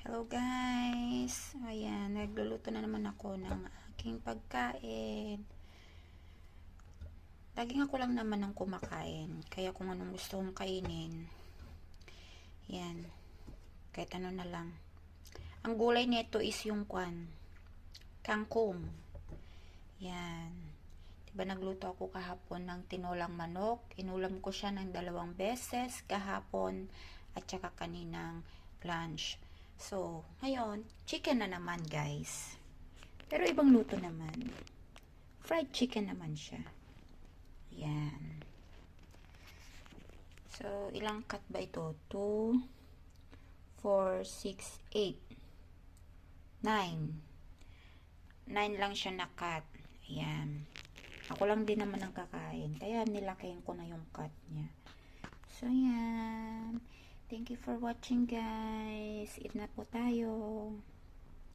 Hello guys! Ayan, nagluluto na naman ako ng aking pagkain. Laging ako lang naman ang kumakain. Kaya kung anong gusto kong kainin, yan. Kahit ano na lang. Ang gulay nito is yung kangkong. Yan. Diba nagluto ako kahapon ng tinolang manok. Inulam ko siya ng 2 beses kahapon at saka kaninang lunch. So, ngayon, chicken na naman guys. Pero ibang luto naman. Fried chicken naman siya. Yan. So, ilang cut ba ito? 2, 4, 6, 8, 9. 9 lang siya na cut. Ayan. Ako lang din naman ang kakain. Kaya nilakihin ko na yung cut niya. So, yan. Thank you for watching guys. Eat na po tayo.